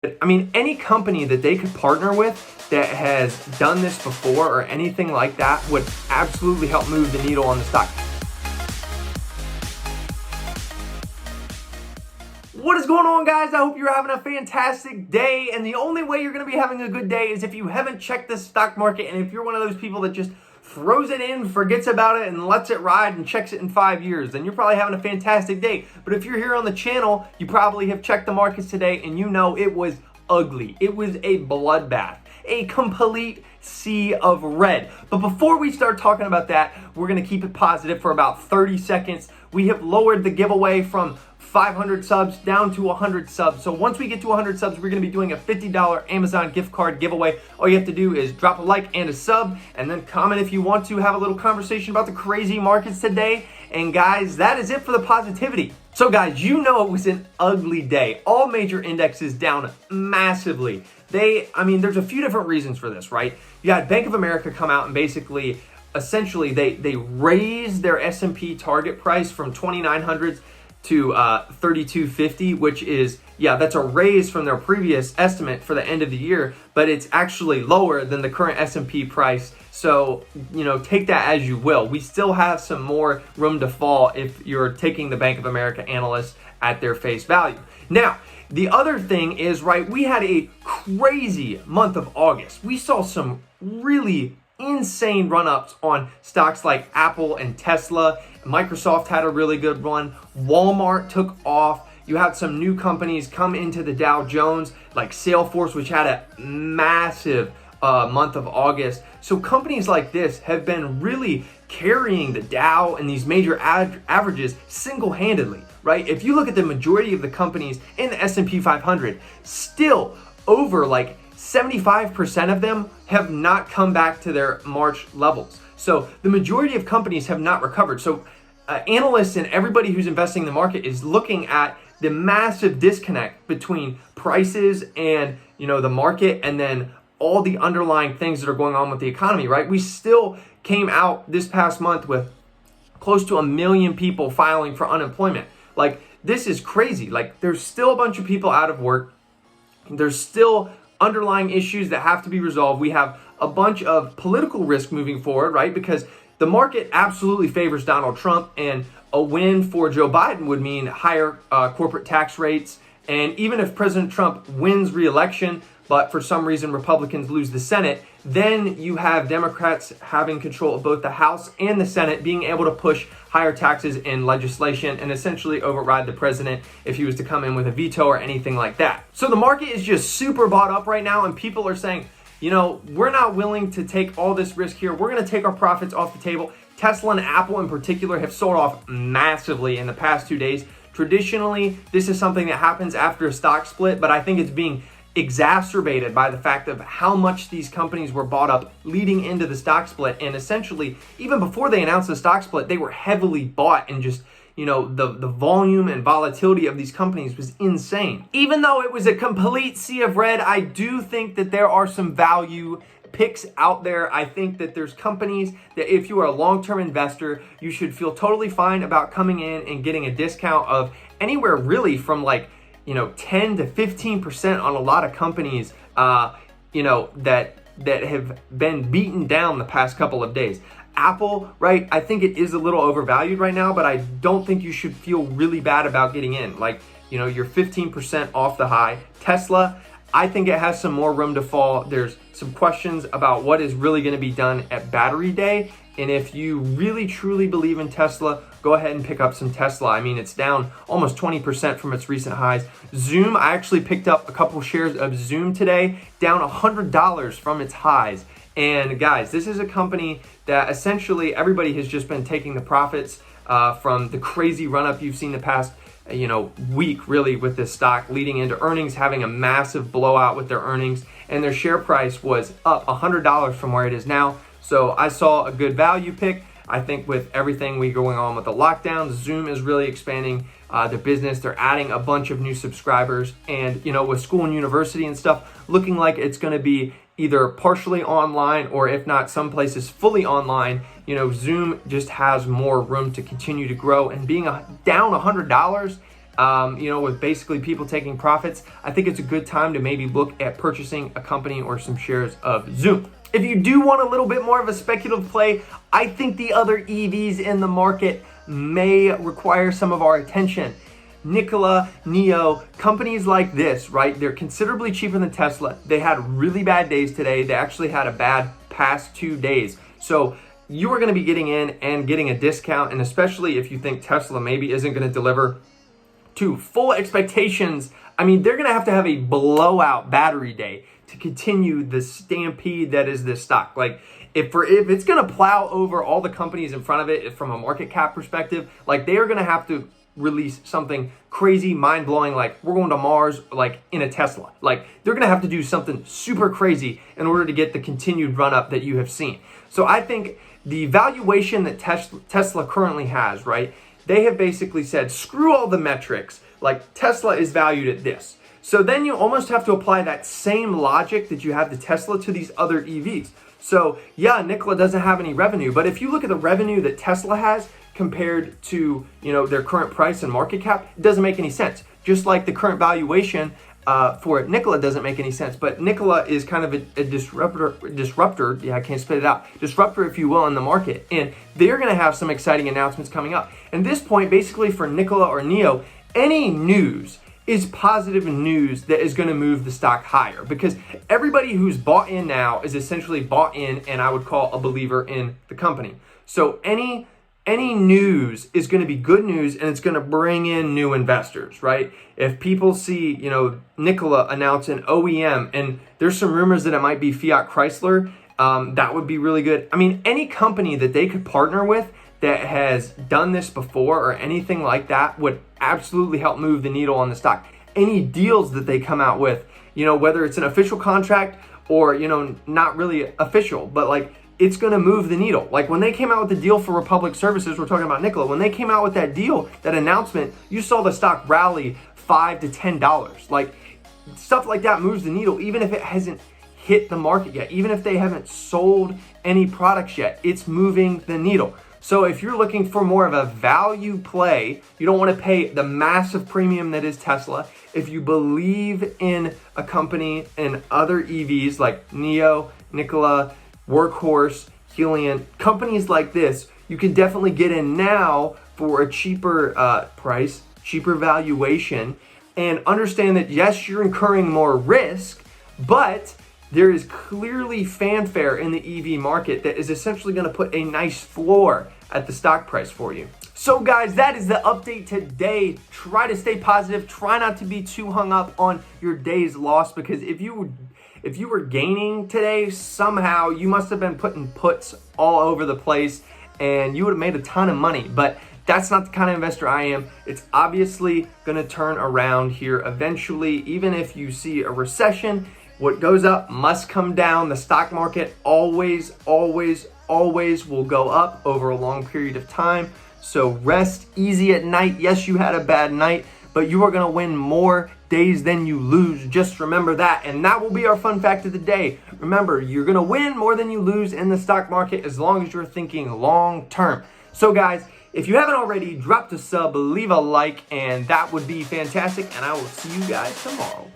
I mean, any company that they could partner with that has done this before or anything like that would absolutely help move the needle on the stock. What is going on, guys? I hope you're having a fantastic day. And the only way you're going to be having a good day is if you haven't checked the stock market. And if you're one of those people that just throws it in, forgets about it, and lets it ride and checks it in 5 years, then you're probably having a fantastic day. But if you're here on the channel, you probably have checked the markets today and you know it was ugly. It was a bloodbath, a complete sea of red. But before we start talking about that, we're going to keep it positive for about 30 seconds. We have lowered the giveaway from 500 subs down to 100 subs. So once we get to 100 subs, we're going to be doing a $50 Amazon gift card giveaway. All you have to do is drop a like and a sub, and then comment if you want to have a little conversation about the crazy markets today. And guys, that is it for the positivity. So guys, you know it was an ugly day. All major indexes down massively. There's a few different reasons for this, right? You had Bank of America come out and essentially they raised their S&P target price from 2,900s to 3,250, which is, that's a raise from their previous estimate for the end of the year, but it's actually lower than the current S&P price. So, take that as you will. We still have some more room to fall if you're taking the Bank of America analysts at their face value. Now, the other thing is, right, we had a crazy month of August. We saw some really insane run-ups on stocks like Apple and Tesla. Microsoft had a really good run. Walmart took off. You had some new companies come into the Dow Jones, like Salesforce, which had a massive month of August. So companies like this have been really carrying the Dow and these major averages single-handedly, right? If you look at the majority of the companies in the S&P 500, still over 75% of them have not come back to their March levels. So the majority of companies have not recovered. So analysts and everybody who's investing in the market is looking at the massive disconnect between prices and the market, and then all the underlying things that are going on with the economy, right? We still came out this past month with close to 1 million people filing for unemployment. This is crazy. There's still a bunch of people out of work. There's still underlying issues that have to be resolved. We have a bunch of political risk moving forward, right? Because the market absolutely favors Donald Trump, and a win for Joe Biden would mean higher corporate tax rates. And even if President Trump wins re-election, but for some reason Republicans lose the Senate, then you have Democrats having control of both the House and the Senate, being able to push higher taxes in legislation and essentially override the president if he was to come in with a veto or anything like that. So the market is just super bought up right now, and people are saying, we're not willing to take all this risk here. We're going to take our profits off the table. Tesla and Apple in particular have sold off massively in the past 2 days. Traditionally, this is something that happens after a stock split, but I think it's being exacerbated by the fact of how much these companies were bought up leading into the stock split. And essentially, even before they announced the stock split, they were heavily bought, and just the volume and volatility of these companies was insane. Even though it was a complete sea of red, I do think that there are some value picks out there. I think that there's companies that if you are a long-term investor, you should feel totally fine about coming in and getting a discount of anywhere really from 10 to 15% on a lot of companies, that have been beaten down the past couple of days. Apple, right? I think it is a little overvalued right now, but I don't think you should feel really bad about getting in. You're 15% off the high. Tesla, I think it has some more room to fall. There's some questions about what is really going to be done at Battery Day. And if you really truly believe in Tesla, go ahead and pick up some Tesla. It's down almost 20% from its recent highs. Zoom, I actually picked up a couple shares of Zoom today, down $100 from its highs. And guys, this is a company that essentially everybody has just been taking the profits from the crazy run-up you've seen the past week, really, with this stock leading into earnings, having a massive blowout with their earnings, and their share price was up $100 from where it is now. So I saw a good value pick. I think with everything going on with the lockdown, Zoom is really expanding their business. They're adding a bunch of new subscribers, and with school and university and stuff looking like it's going to be either partially online, or if not, some places fully online, Zoom just has more room to continue to grow. And being down $100 with basically people taking profits, I think it's a good time to maybe look at purchasing a company or some shares of Zoom. If you do want a little bit more of a speculative play, I think the other EVs in the market may require some of our attention. Nikola, NIO, companies like this, right? They're considerably cheaper than Tesla. They had really bad days today. They actually had a bad past 2 days. So you are going to be getting in and getting a discount, and especially if you think Tesla maybe isn't going to deliver to full expectations. I mean, they're going to have a blowout battery day to continue the stampede that is this stock. Like, if it's going to plow over all the companies in front of it from a market cap perspective, like, they are going to have to release something crazy, mind-blowing, like we're going to Mars, like in a Tesla. Like, they're going to have to do something super crazy in order to get the continued run-up that you have seen. So I think the valuation that Tesla currently has, right, they have basically said, screw all the metrics, like Tesla is valued at this. So then you almost have to apply that same logic that you have to Tesla to these other EVs. So yeah, Nikola doesn't have any revenue, but if you look at the revenue that Tesla has compared to, their current price and market cap, it doesn't make any sense. Just like the current valuation for Nikola doesn't make any sense. But Nikola is kind of a disruptor. Yeah, I can't spit it out. Disruptor, if you will, in the market. And they're going to have some exciting announcements coming up. And this point, basically for Nikola or NIO, any news is positive news that is going to move the stock higher, because everybody who's bought in now is essentially bought in, and I would call a believer in the company. So any news is going to be good news, and it's going to bring in new investors, right? If people see, Nikola announce an OEM, and there's some rumors that it might be Fiat Chrysler, that would be really good. I mean, any company that they could partner with that has done this before or anything like that would absolutely help move the needle on the stock. Any deals that they come out with, whether it's an official contract or, not really official, but like, it's going to move the needle. Like when they came out with the deal for Republic Services, we're talking about Nikola, when they came out with that deal, that announcement, you saw the stock rally $5 to $10. Like, stuff like that moves the needle, even if it hasn't hit the market yet, even if they haven't sold any products yet, it's moving the needle. So if you're looking for more of a value play, you don't want to pay the massive premium that is Tesla. If you believe in a company and other EVs like NIO, Nikola, Workhorse, Helion, companies like this, you can definitely get in now for a cheaper price, cheaper valuation, and understand that yes, you're incurring more risk, but there is clearly fanfare in the EV market that is essentially going to put a nice floor at the stock price for you. So guys, that is the update today. Try to stay positive. Try not to be too hung up on your day's loss, because if you were gaining today, somehow you must have been putting puts all over the place and you would have made a ton of money. But that's not the kind of investor I am. It's obviously going to turn around here eventually. Even if you see a recession, what goes up must come down. The stock market always will go up over a long period of time. So rest easy at night. Yes, you had a bad night, but you are going to win more days than you lose. Just remember that. And that will be our fun fact of the day. Remember, you're going to win more than you lose in the stock market as long as you're thinking long term. So guys, if you haven't already, drop a sub, leave a like, and that would be fantastic. And I will see you guys tomorrow.